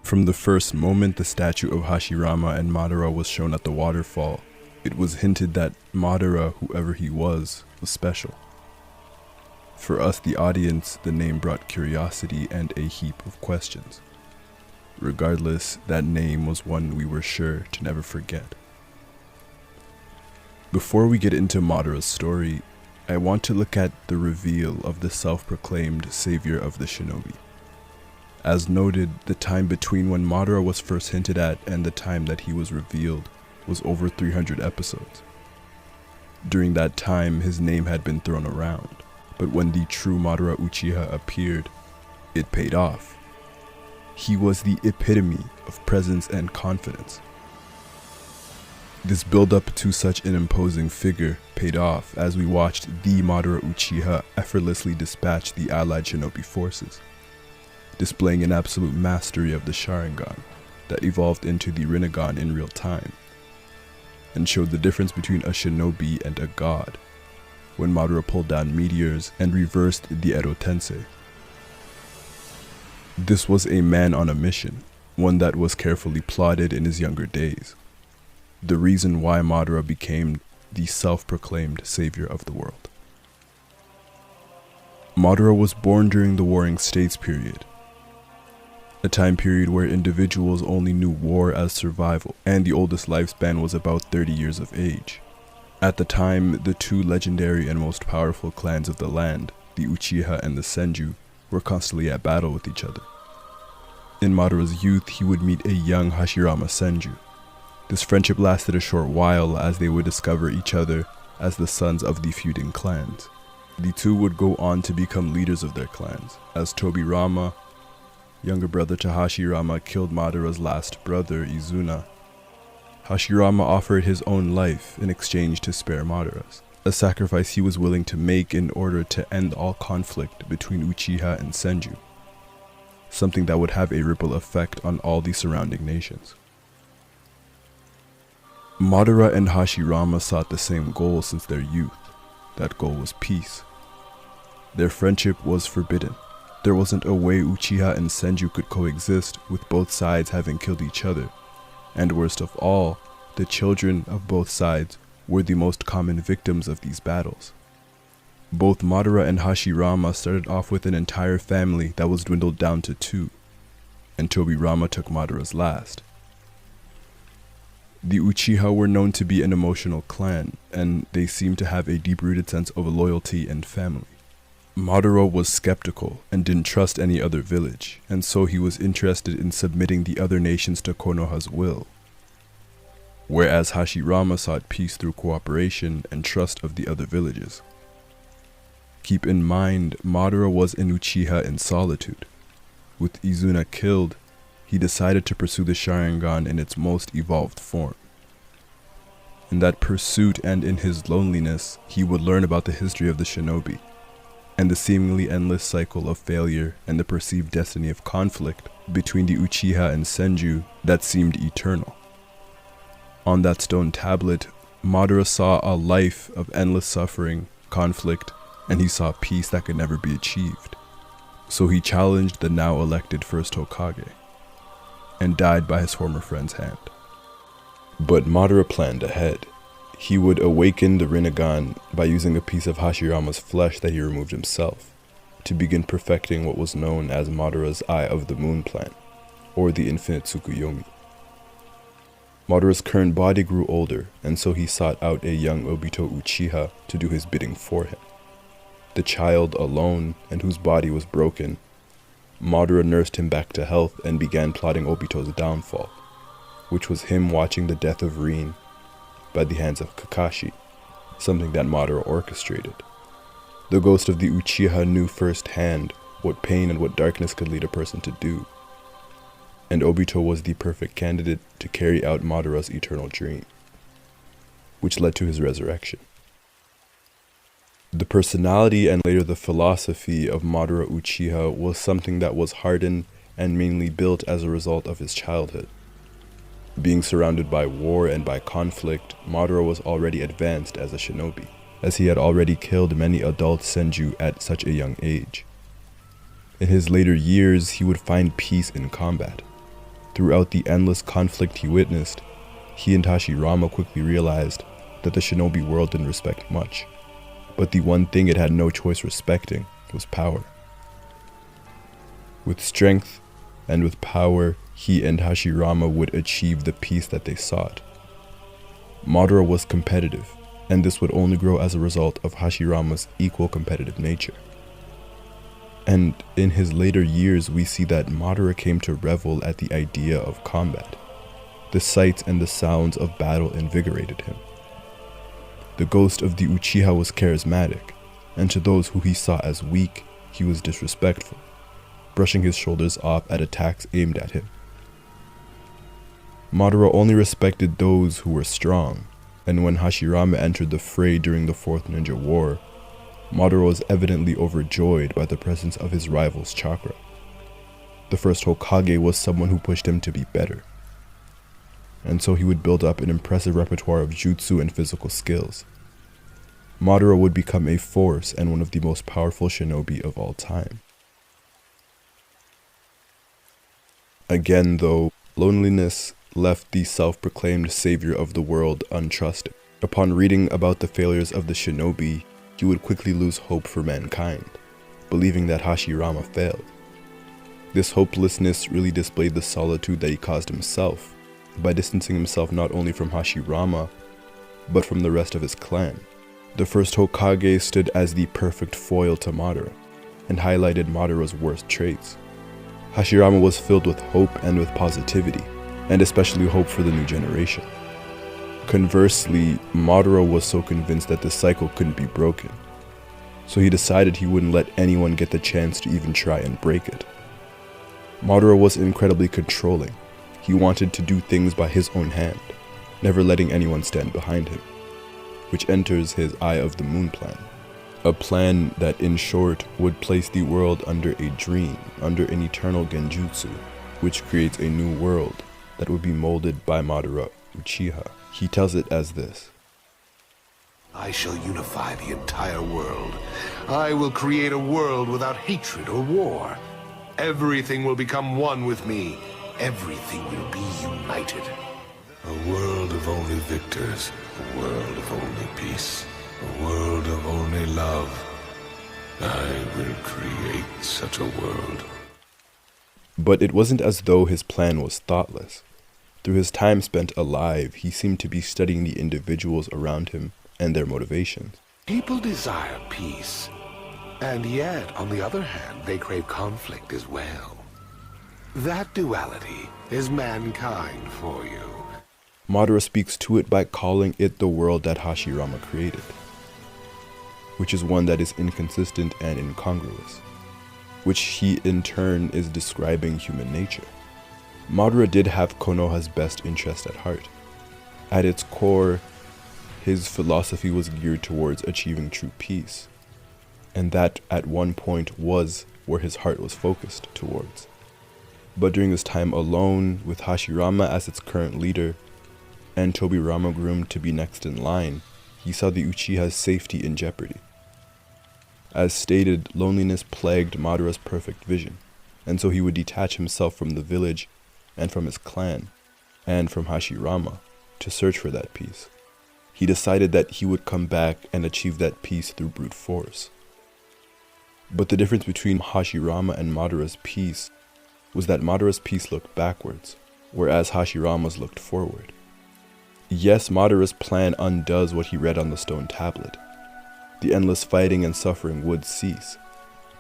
From the first moment the statue of Hashirama and Madara was shown at the waterfall, it was hinted that Madara, whoever he was special. For us, the audience, the name brought curiosity and a heap of questions. Regardless, that name was one we were sure to never forget. Before we get into Madara's story, I want to look at the reveal of the self-proclaimed savior of the shinobi. As noted, the time between when Madara was first hinted at and the time that he was revealed was over 300 episodes. During that time, his name had been thrown around, but when the true Madara Uchiha appeared, it paid off. He was the epitome of presence and confidence. This build-up to such an imposing figure paid off as we watched the Madara Uchiha effortlessly dispatch the allied shinobi forces, displaying an absolute mastery of the Sharingan that evolved into the Rinnegan in real time, and showed the difference between a shinobi and a god, when Madara pulled down meteors and reversed the Edo Tensei. This was a man on a mission, one that was carefully plotted in his younger days. The reason why Madara became the self-proclaimed savior of the world. Madara was born during the Warring States period, a time period where individuals only knew war as survival, and the oldest lifespan was about 30 years of age. At the time, the two legendary and most powerful clans of the land, the Uchiha and the Senju, were constantly at battle with each other. In Madara's youth, he would meet a young Hashirama Senju. This friendship lasted a short while as they would discover each other as the sons of the feuding clans. The two would go on to become leaders of their clans, as Tobirama, younger brother to Hashirama, killed Madara's last brother, Izuna. Hashirama offered his own life in exchange to spare Madara's, a sacrifice he was willing to make in order to end all conflict between Uchiha and Senju, something that would have a ripple effect on all the surrounding nations. Madara and Hashirama sought the same goal since their youth. That goal was peace. Their friendship was forbidden. There wasn't a way Uchiha and Senju could coexist with both sides having killed each other. And worst of all, the children of both sides were the most common victims of these battles. Both Madara and Hashirama started off with an entire family that was dwindled down to 2, and Tobirama took Madara's last. The Uchiha were known to be an emotional clan, and they seemed to have a deep-rooted sense of loyalty and family. Madara was skeptical and didn't trust any other village, and so he was interested in submitting the other nations to Konoha's will, whereas Hashirama sought peace through cooperation and trust of the other villages. Keep in mind, Madara was an Uchiha in solitude. With Izuna killed, he decided to pursue the Sharingan in its most evolved form. In that pursuit and in his loneliness, he would learn about the history of the shinobi, and the seemingly endless cycle of failure and the perceived destiny of conflict between the Uchiha and Senju that seemed eternal. On that stone tablet, Madara saw a life of endless suffering, conflict, and he saw peace that could never be achieved. So he challenged the now elected First Hokage, and died by his former friend's hand. But Madara planned ahead. He would awaken the Rinnegan by using a piece of Hashirama's flesh that he removed himself, to begin perfecting what was known as Madara's Eye of the Moon plan, or the Infinite Tsukuyomi. Madara's current body grew older, and so he sought out a young Obito Uchiha to do his bidding for him. The child alone, and whose body was broken, Madara nursed him back to health and began plotting Obito's downfall, which was him watching the death of Rin by the hands of Kakashi, something that Madara orchestrated. The ghost of the Uchiha knew firsthand what pain and what darkness could lead a person to do, and Obito was the perfect candidate to carry out Madara's eternal dream, which led to his resurrection. The personality and later the philosophy of Madara Uchiha was something that was hardened and mainly built as a result of his childhood. Being surrounded by war and by conflict, Madara was already advanced as a shinobi, as he had already killed many adult Senju at such a young age. In his later years, he would find peace in combat, Throughout the endless conflict he witnessed, he and Hashirama quickly realized that the shinobi world didn't respect much, but the one thing it had no choice respecting was power. With strength and with power, he and Hashirama would achieve the peace that they sought. Madara was competitive, and this would only grow as a result of Hashirama's equal competitive nature. And in his later years, we see that Madara came to revel at the idea of combat. The sights and the sounds of battle invigorated him. The ghost of the Uchiha was charismatic, and to those who he saw as weak, he was disrespectful, brushing his shoulders off at attacks aimed at him. Madara only respected those who were strong, and when Hashirama entered the fray during the Fourth Ninja War, Madara was evidently overjoyed by the presence of his rival's Chakra. The first Hokage was someone who pushed him to be better, and so he would build up an impressive repertoire of jutsu and physical skills. Madara would become a force and one of the most powerful shinobi of all time. Again though, loneliness left the self-proclaimed savior of the world untrusted. Upon reading about the failures of the shinobi, he would quickly lose hope for mankind, believing that Hashirama failed. This hopelessness really displayed the solitude that he caused himself, by distancing himself not only from Hashirama, but from the rest of his clan. The first Hokage stood as the perfect foil to Madara, and highlighted Madara's worst traits. Hashirama was filled with hope and with positivity, and especially hope for the new generation. Conversely, Madara was so convinced that the cycle couldn't be broken, so he decided he wouldn't let anyone get the chance to even try and break it. Madara was incredibly controlling. He wanted to do things by his own hand, never letting anyone stand behind him, which enters his Eye of the Moon plan. A plan that, in short, would place the world under a dream, under an eternal genjutsu, which creates a new world that would be molded by Madara Uchiha. He tells it as this: I shall unify the entire world. I will create a world without hatred or war. Everything will become one with me. Everything will be united. A world of only victors. A world of only peace. A world of only love. I will create such a world. But it wasn't as though his plan was thoughtless. Through his time spent alive, he seemed to be studying the individuals around him and their motivations. People desire peace, and yet, on the other hand, they crave conflict as well. That duality is mankind for you. Madara speaks to it by calling it the world that Hashirama created, which is one that is inconsistent and incongruous, which he in turn is describing human nature. Madara did have Konoha's best interest at heart. At its core, his philosophy was geared towards achieving true peace, and that at one point was where his heart was focused towards. But during this time alone, with Hashirama as its current leader, and Tobirama groomed to be next in line, he saw the Uchiha's safety in jeopardy. As stated, loneliness plagued Madara's perfect vision, and so he would detach himself from the village and from his clan, and from Hashirama, to search for that peace. He decided that he would come back and achieve that peace through brute force. But the difference between Hashirama and Madara's peace was that Madara's peace looked backwards, whereas Hashirama's looked forward. Yes, Madara's plan undoes what he read on the stone tablet. The endless fighting and suffering would cease,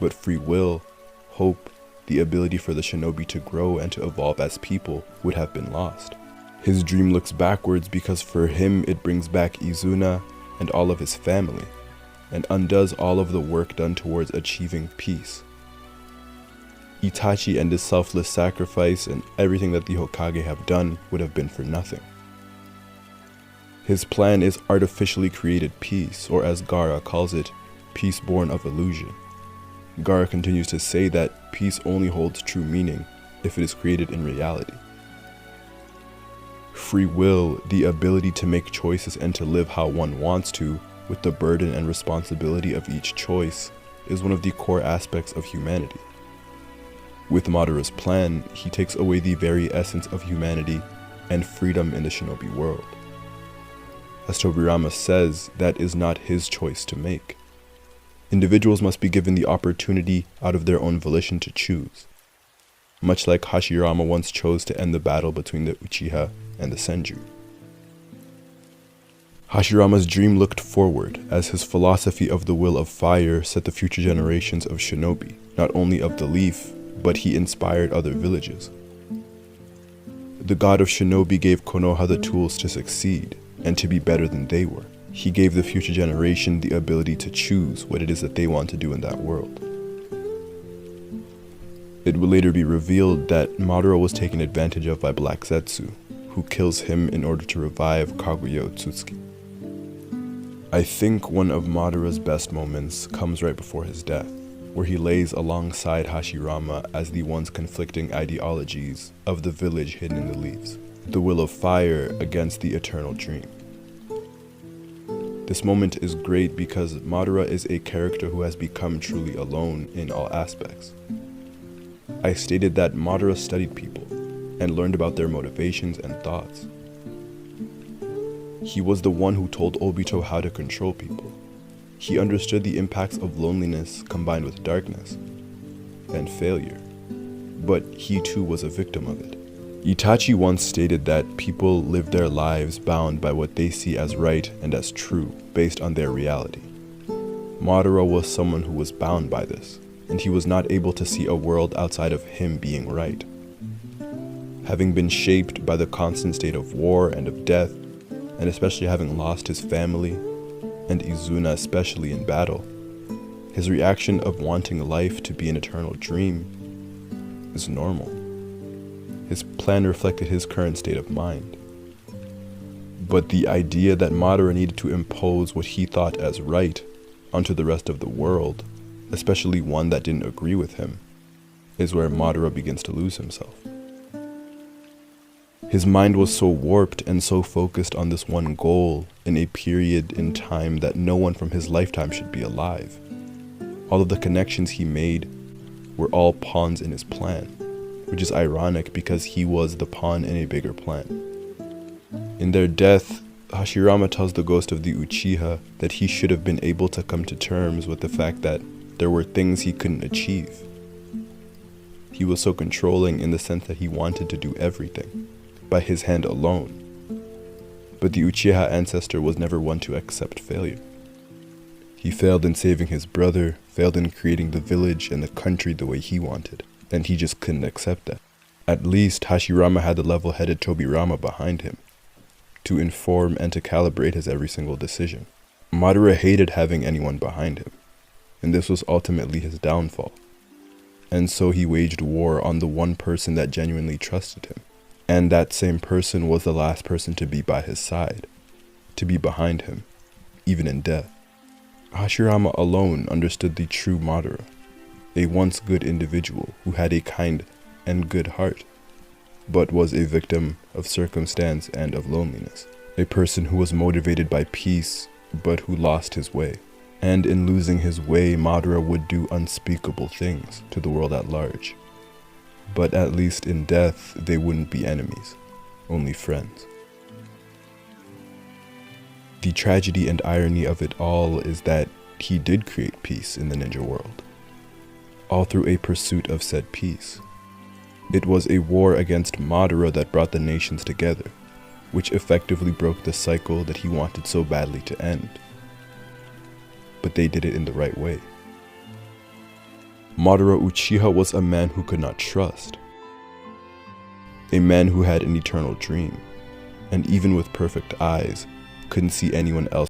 but free will, hope, the ability for the shinobi to grow and to evolve as people would have been lost. His dream looks backwards because for him it brings back Izuna and all of his family, and undoes all of the work done towards achieving peace. Itachi and his selfless sacrifice and everything that the Hokage have done would have been for nothing. His plan is artificially created peace, or as Gaara calls it, peace born of illusion. Gaara continues to say that peace only holds true meaning if it is created in reality. Free will, the ability to make choices and to live how one wants to, with the burden and responsibility of each choice, is one of the core aspects of humanity. With Madara's plan, he takes away the very essence of humanity and freedom in the shinobi world. As Tobirama says, that is not his choice to make. Individuals must be given the opportunity out of their own volition to choose, much like Hashirama once chose to end the battle between the Uchiha and the Senju. Hashirama's dream looked forward, as his philosophy of the will of fire set the future generations of shinobi, not only of the Leaf, but he inspired other villages. The god of shinobi gave Konoha the tools to succeed, and to be better than they were. He gave the future generation the ability to choose what it is that they want to do in that world. It would later be revealed that Madara was taken advantage of by Black Zetsu, who kills him in order to revive Kaguya Otsutsuki. I think one of Madara's best moments comes right before his death, where he lays alongside Hashirama as the one's conflicting ideologies of the village hidden in the leaves, the will of fire against the eternal dream. This moment is great because Madara is a character who has become truly alone in all aspects. I stated that Madara studied people and learned about their motivations and thoughts. He was the one who told Obito how to control people. He understood the impacts of loneliness combined with darkness and failure, but he too was a victim of it. Itachi once stated that people live their lives bound by what they see as right and as true based on their reality. Madara was someone who was bound by this, and he was not able to see a world outside of him being right. Having been shaped by the constant state of war and of death, and especially having lost his family, and Izuna especially in battle, his reaction of wanting life to be an eternal dream is normal. His plan reflected his current state of mind. But the idea that Madara needed to impose what he thought as right onto the rest of the world, especially one that didn't agree with him, is where Madara begins to lose himself. His mind was so warped and so focused on this one goal in a period in time that no one from his lifetime should be alive. All of the connections he made were all pawns in his plan, which is ironic because he was the pawn in a bigger plan. In their death, Hashirama tells the ghost of the Uchiha that he should have been able to come to terms with the fact that there were things he couldn't achieve. He was so controlling in the sense that he wanted to do everything by his hand alone. But the Uchiha ancestor was never one to accept failure. He failed in saving his brother, failed in creating the village and the country the way he wanted, and he just couldn't accept that. At least Hashirama had the level-headed Tobirama behind him to inform and to calibrate his every single decision. Madara hated having anyone behind him, and this was ultimately his downfall. And so he waged war on the one person that genuinely trusted him. And that same person was the last person to be by his side, to be behind him, even in death. Hashirama alone understood the true Madara, a once good individual who had a kind and good heart, but was a victim of circumstance and of loneliness. A person who was motivated by peace, but who lost his way. And in losing his way, Madara would do unspeakable things to the world at large. But at least in death, they wouldn't be enemies, only friends. The tragedy and irony of it all is that he did create peace in the ninja world, all through a pursuit of said peace. It was a war against Madara that brought the nations together, which effectively broke the cycle that he wanted so badly to end. But they did it in the right way. Madara Uchiha was a man who could not trust, a man who had an eternal dream, and even with perfect eyes, couldn't see anyone else